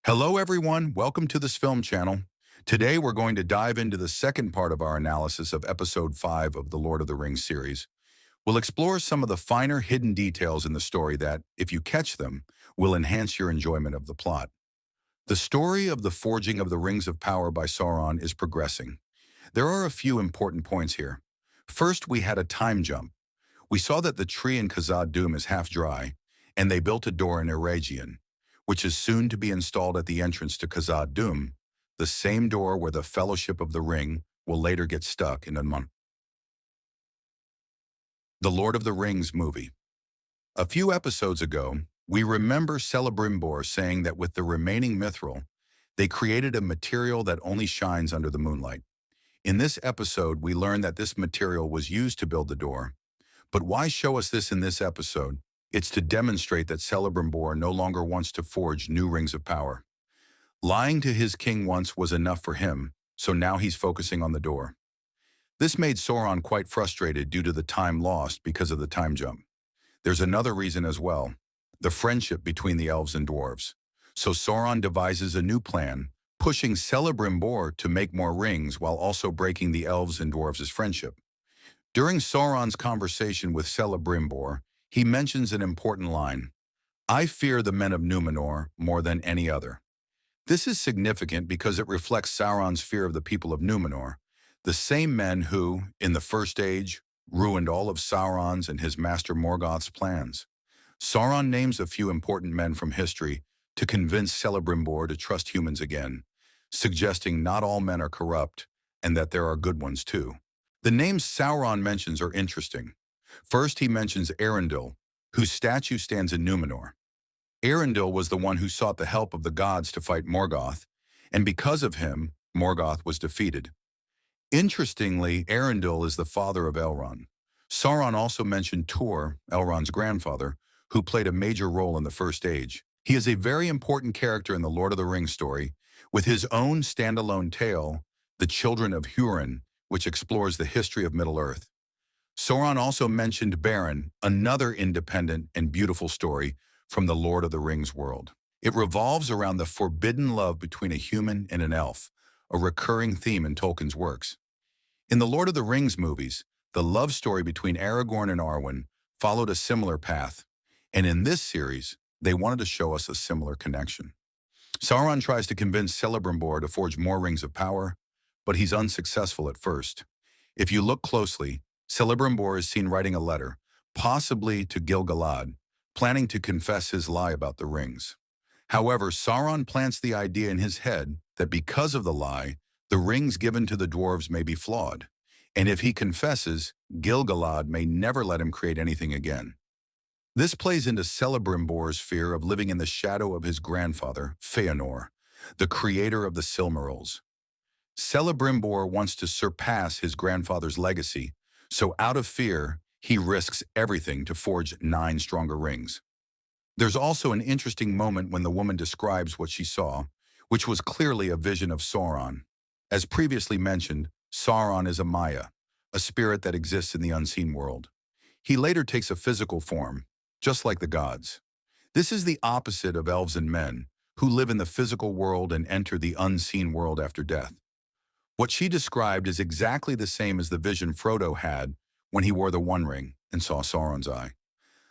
Hello everyone, welcome to this film channel. Today we're going to dive into the second part of our analysis of episode 5 of the Lord of the Rings series. We'll explore some of the finer hidden details in the story that, if you catch them, will enhance your enjoyment of the plot. The story of the forging of the Rings of Power by Sauron is progressing. There are a few important points here. First, we had a time jump. We saw that the tree in Khazad-dûm is half dry, and they built a door in Eregion, which is soon to be installed at the entrance to Khazad-dûm, the same door where the Fellowship of the Ring will later get stuck in Unmun. The Lord of the Rings movie. A few episodes ago, we remember Celebrimbor saying that with the remaining mithril, they created a material that only shines under the moonlight. In this episode, we learn that this material was used to build the door. But why show us this in this episode? It's to demonstrate that Celebrimbor no longer wants to forge new rings of power. Lying to his king once was enough for him, so now he's focusing on the door. This made Sauron quite frustrated due to the time lost because of the time jump. There's another reason as well, the friendship between the elves and dwarves. So Sauron devises a new plan, pushing Celebrimbor to make more rings while also breaking the elves and dwarves' friendship. During Sauron's conversation with Celebrimbor, he mentions an important line: "I fear the men of Numenor more than any other." This is significant because it reflects Sauron's fear of the people of Numenor, the same men who, in the First Age, ruined all of Sauron's and his master Morgoth's plans. Sauron names a few important men from history to convince Celebrimbor to trust humans again, suggesting not all men are corrupt and that there are good ones too. The names Sauron mentions are interesting. First, he mentions Arundel, whose statue stands in Numenor. Arundel was the one who sought the help of the gods to fight Morgoth, and because of him, Morgoth was defeated. Interestingly, Arundel is the father of Elrond. Sauron also mentioned Tuor, Elrond's grandfather, who played a major role in the First Age. He is a very important character in the Lord of the Rings story, with his own standalone tale, The Children of Hurin, which explores the history of Middle-earth. Sauron also mentioned Beren, another independent and beautiful story from the Lord of the Rings world. It revolves around the forbidden love between a human and an elf, a recurring theme in Tolkien's works. In the Lord of the Rings movies, the love story between Aragorn and Arwen followed a similar path, and in this series, they wanted to show us a similar connection. Sauron tries to convince Celebrimbor to forge more rings of power, but he's unsuccessful at first. If you look closely, Celebrimbor is seen writing a letter, possibly to Gil-galad, planning to confess his lie about the rings. However, Sauron plants the idea in his head that because of the lie, the rings given to the dwarves may be flawed, and if he confesses, Gil-galad may never let him create anything again. This plays into Celebrimbor's fear of living in the shadow of his grandfather, Feanor, the creator of the Silmarils. Celebrimbor wants to surpass his grandfather's legacy, so out of fear, he risks everything to forge 9 stronger rings. There's also an interesting moment when the woman describes what she saw, which was clearly a vision of Sauron. As previously mentioned, Sauron is a Maya, a spirit that exists in the unseen world. He later takes a physical form, just like the gods. This is the opposite of elves and men, who live in the physical world and enter the unseen world after death. What she described is exactly the same as the vision Frodo had when he wore the One Ring and saw Sauron's eye.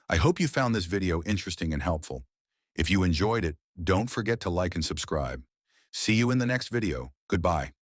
I hope you found this video interesting and helpful. If you enjoyed it, don't forget to like and subscribe. See you in the next video. Goodbye.